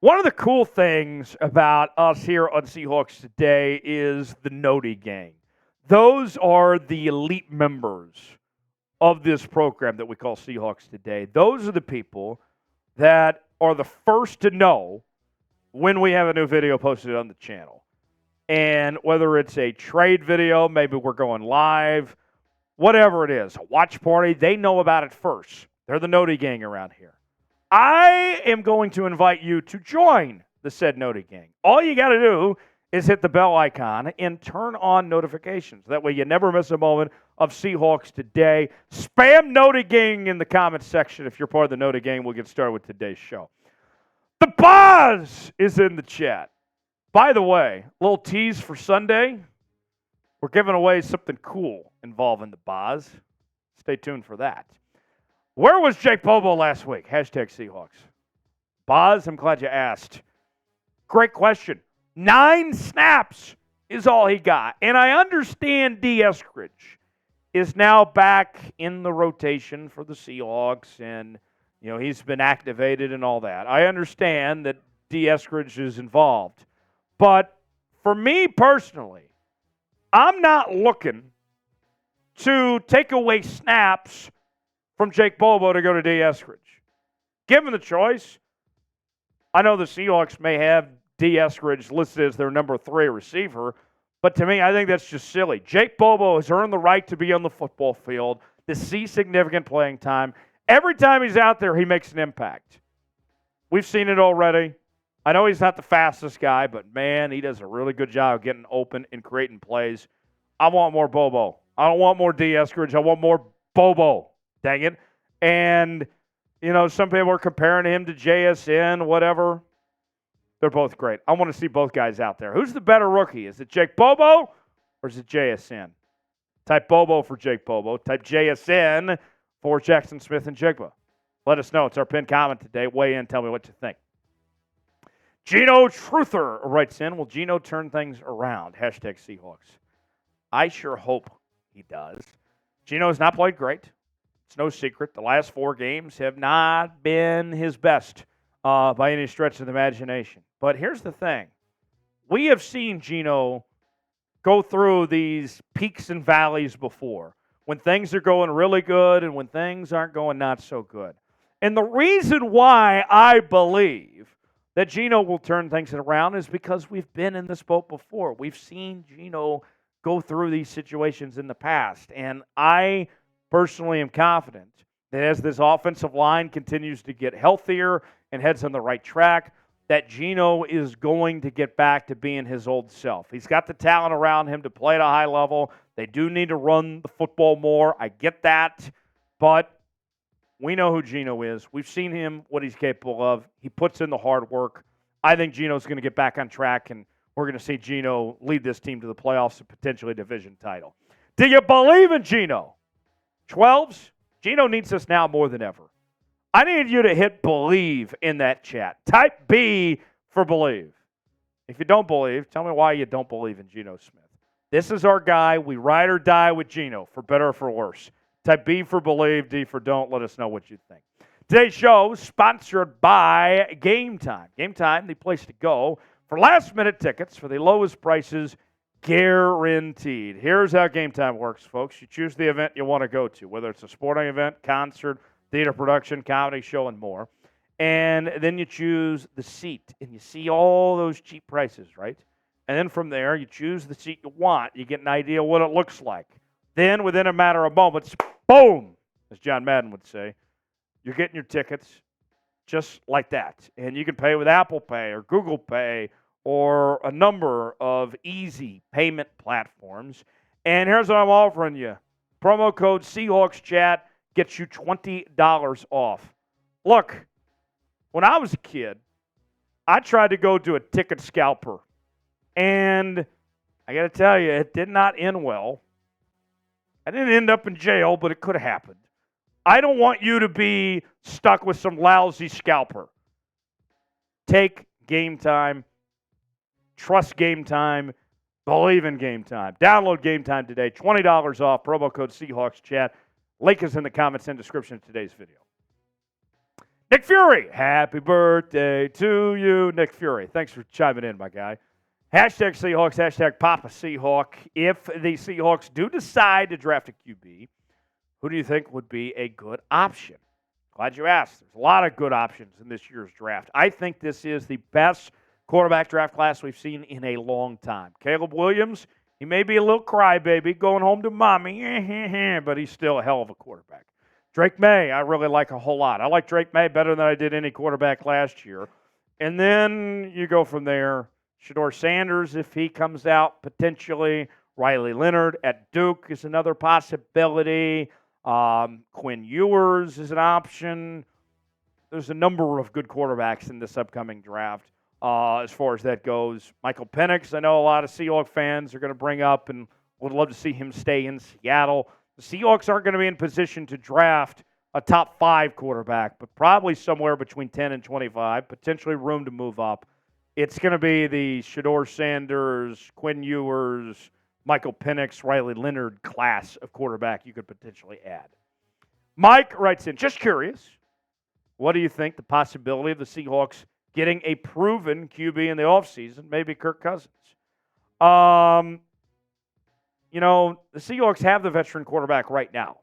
One of the cool things about us here on Seahawks Today is the Noti Gang. Those are the elite members of this program that we call Seahawks Today. Those are the people that are the first to know when we have a new video posted on the channel. And whether it's a trade video, maybe we're going live, whatever it is, a watch party, they know about it first. They're the Noti Gang around here. I am going to invite you to join the said Noti Gang. All you got to do is hit the bell icon and turn on notifications. That way you never miss a moment of Seahawks Today. Spam Noti Gang in the comments section. If you're part of the Noti Gang, we'll get started with today's show. The Boz is in the chat. By the way, a little tease for Sunday. We're giving away something cool involving the Boz. Stay tuned for that. Where was Jake Bobo last week? Hashtag Seahawks. Boz, I'm glad you asked. Great question. 9 snaps is all he got. And I understand D. Eskridge is now back in the rotation for the Seahawks, and he's been activated and all that. I understand that D. Eskridge is involved. But for me personally, I'm not looking to take away snaps from Jake Bobo to go to D. Eskridge. Given the choice, I know the Seahawks may have D. Eskridge listed as their number 3 receiver, but to me, I think that's just silly. Jake Bobo has earned the right to be on the football field, to see significant playing time. Every time he's out there, he makes an impact. We've seen it already. I know he's not the fastest guy, but, man, he does a really good job of getting open and creating plays. I want more Bobo. I don't want more D. Eskridge. I want more Bobo. Dang it. And, some people are comparing him to JSN, whatever. They're both great. I want to see both guys out there. Who's the better rookie? Is it Jake Bobo or is it JSN? Type Bobo for Jake Bobo. Type JSN for Jaxson Smith-Njigba. Let us know. It's our pinned comment today. Weigh in. Tell me what you think. Geno Truther writes in, will Geno turn things around? Hashtag Seahawks. I sure hope he does. Geno has not played great. It's no secret. The last 4 games have not been his best by any stretch of the imagination. But here's the thing. We have seen Geno go through these peaks and valleys before, when things are going really good and when things aren't going not so good. And the reason why I believe that Geno will turn things around is because we've been in this boat before. We've seen Geno go through these situations in the past. And I personally am confident that as this offensive line continues to get healthier and heads on the right track, that Geno is going to get back to being his old self. He's got the talent around him to play at a high level. They do need to run the football more. I get that. But we know who Geno is. We've seen him, what he's capable of. He puts in the hard work. I think Geno's going to get back on track, and we're going to see Geno lead this team to the playoffs and potentially a division title. Do you believe in Geno? 12s? Geno needs us now more than ever. I need you to hit believe in that chat. Type B for believe. If you don't believe, tell me why you don't believe in Geno Smith. This is our guy. We ride or die with Geno, for better or for worse. Type B for believe, D for don't. Let us know what you think. Today's show is sponsored by Game Time. Game Time, the place to go for last-minute tickets for the lowest prices guaranteed. Here's how Game Time works, folks. You choose the event you want to go to, whether it's a sporting event, concert, theater production, comedy show, and more. And then you choose the seat, and you see all those cheap prices, right? And then from there, you choose the seat you want. You get an idea what it looks like. Then, within a matter of moments, boom, as John Madden would say, you're getting your tickets just like that. And you can pay with Apple Pay or Google Pay or a number of easy payment platforms. And here's what I'm offering you. Promo code SeahawksChat gets you $20 off. Look, when I was a kid, I tried to go to a ticket scalper. And I got to tell you, it did not end well. I didn't end up in jail, but it could have happened. I don't want you to be stuck with some lousy scalper. Take Game Time. Trust Game Time. Believe in Game Time. Download Game Time today. $20 off. Promo code SeahawksChat. Link is in the comments and description of today's video. Nick Fury, happy birthday to you, Nick Fury. Thanks for chiming in, my guy. Hashtag Seahawks, hashtag Papa Seahawk. If the Seahawks do decide to draft a QB, who do you think would be a good option? Glad you asked. There's a lot of good options in this year's draft. I think this is the best quarterback draft class we've seen in a long time. Caleb Williams, he may be a little crybaby going home to mommy, but he's still a hell of a quarterback. Drake May, I really like a whole lot. I like Drake May better than I did any quarterback last year. And then you go from there. Shedeur Sanders, if he comes out, potentially. Riley Leonard at Duke is another possibility. Quinn Ewers is an option. There's a number of good quarterbacks in this upcoming draft as far as that goes. Michael Penix, I know a lot of Seahawks fans are going to bring up and would love to see him stay in Seattle. The Seahawks aren't going to be in position to draft a top 5 quarterback, but probably somewhere between 10 and 25, potentially room to move up. It's going to be the Shedeur Sanders, Quinn Ewers, Michael Penix, Riley Leonard class of quarterback you could potentially add. Mike writes in, just curious, what do you think the possibility of the Seahawks getting a proven QB in the offseason, maybe Kirk Cousins? The Seahawks have the veteran quarterback right now,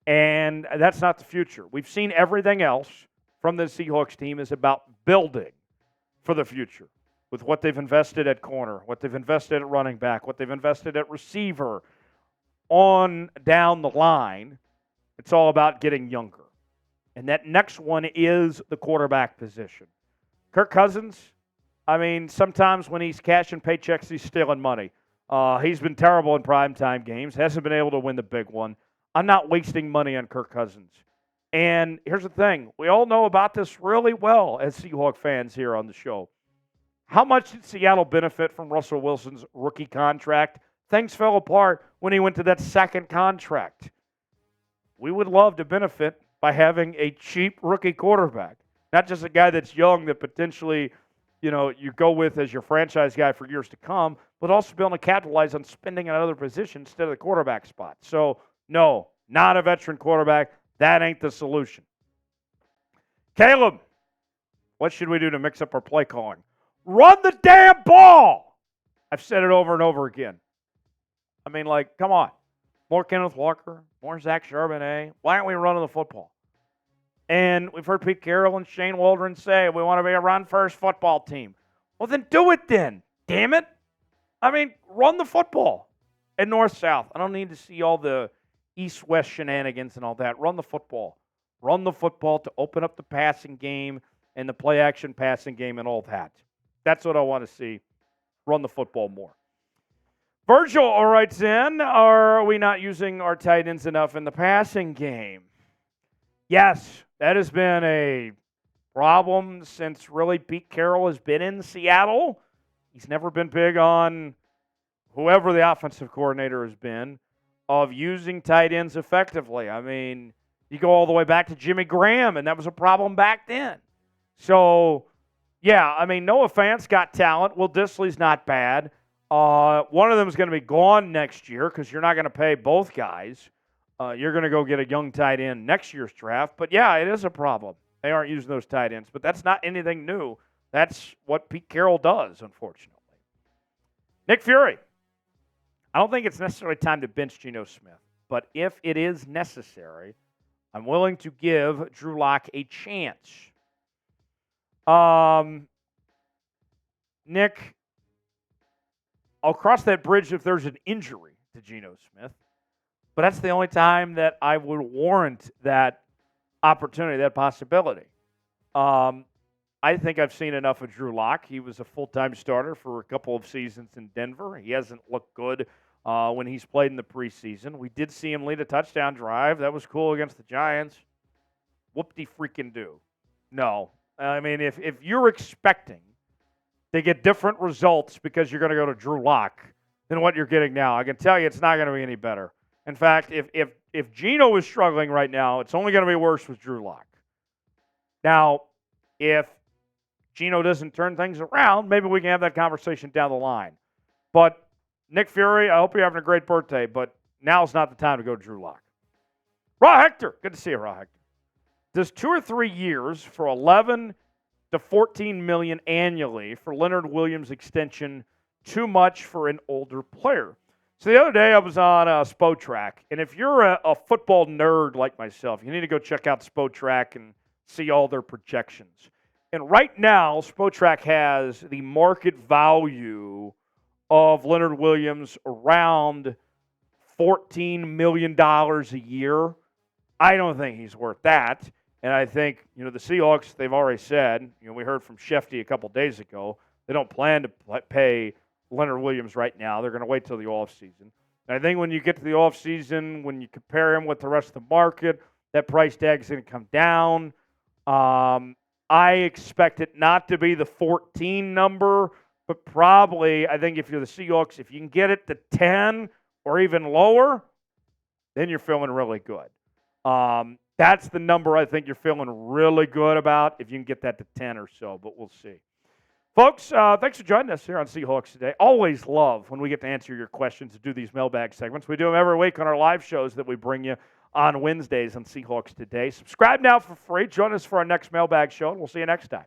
and that's not the future. We've seen everything else from the Seahawks team is about building for the future with what they've invested at corner, what they've invested at running back, what they've invested at receiver, on down the line. It's all about getting younger. And that next one is the quarterback position. Kirk Cousins, sometimes when he's cashing paychecks, he's stealing money. He's been terrible in primetime games, hasn't been able to win the big one. I'm not wasting money on Kirk Cousins. And here's the thing. We all know about this really well as Seahawk fans here on the show. How much did Seattle benefit from Russell Wilson's rookie contract? Things fell apart when he went to that second contract. We would love to benefit by having a cheap rookie quarterback, not just a guy that's young that potentially, you go with as your franchise guy for years to come, but also be able to capitalize on spending at another position instead of the quarterback spot. So, no, not a veteran quarterback. That ain't the solution. Caleb, what should we do to mix up our play calling? Run the damn ball! I've said it over and over again. Come on. More Kenneth Walker, more Zach Charbonnet. Why aren't we running the football? And we've heard Pete Carroll and Shane Waldron say, we want to be a run-first football team. Well, then do it then. Damn it. Run the football. And north-south. I don't need to see all the east-west shenanigans and all that. Run the football. Run the football to open up the passing game and the play-action passing game and all that. That's what I want to see. Run the football more. Virgil writes in, are we not using our tight ends enough in the passing game? Yes, that has been a problem since really Pete Carroll has been in Seattle. He's never been big on whoever the offensive coordinator has been of using tight ends effectively. You go all the way back to Jimmy Graham, and that was a problem back then. So, yeah, Noah Fant's got talent. Will Dissly's not bad. One of them is going to be gone next year because you're not going to pay both guys. You're going to go get a young tight end next year's draft. But, yeah, it is a problem. They aren't using those tight ends. But that's not anything new. That's what Pete Carroll does, unfortunately. Nick Fury. I don't think it's necessarily time to bench Geno Smith. But if it is necessary, I'm willing to give Drew Lock a chance. Nick, I'll cross that bridge if there's an injury to Geno Smith. But that's the only time that I would warrant that opportunity, that possibility. I think I've seen enough of Drew Lock. He was a full-time starter for a couple of seasons in Denver. He hasn't looked good when he's played in the preseason. We did see him lead a touchdown drive. That was cool against the Giants. Whoop-de-freaking-do. No. If you're expecting to get different results because you're going to go to Drew Lock than what you're getting now, I can tell you it's not going to be any better. In fact, if Geno is struggling right now, it's only going to be worse with Drew Lock. Now, if Geno doesn't turn things around, maybe we can have that conversation down the line. But Nick Fury, I hope you're having a great birthday, but now's not the time to go to Drew Lock. Raw Hector, good to see you, Raw Hector. Does 2 or 3 years for 11 to 14 million annually for Leonard Williams extension too much for an older player? So the other day I was on Spotrac, and if you're a football nerd like myself, you need to go check out Spotrac and see all their projections. And right now, Spotrac has the market value of Leonard Williams around $14 million a year. I don't think he's worth that. And I think, the Seahawks, they've already said, we heard from Shefty a couple days ago, they don't plan to pay Leonard Williams right now. They're going to wait till the offseason. And I think when you get to the offseason, when you compare him with the rest of the market, that price tag is going to come down. I expect it not to be the 14 number, but probably, I think if you're the Seahawks, if you can get it to 10 or even lower, then you're feeling really good. That's the number I think you're feeling really good about if you can get that to 10 or so, but we'll see. Folks, thanks for joining us here on Seahawks Today. Always love when we get to answer your questions and do these mailbag segments. We do them every week on our live shows that we bring you on Wednesdays on Seahawks Today. Subscribe now for free. Join us for our next mailbag show, and we'll see you next time.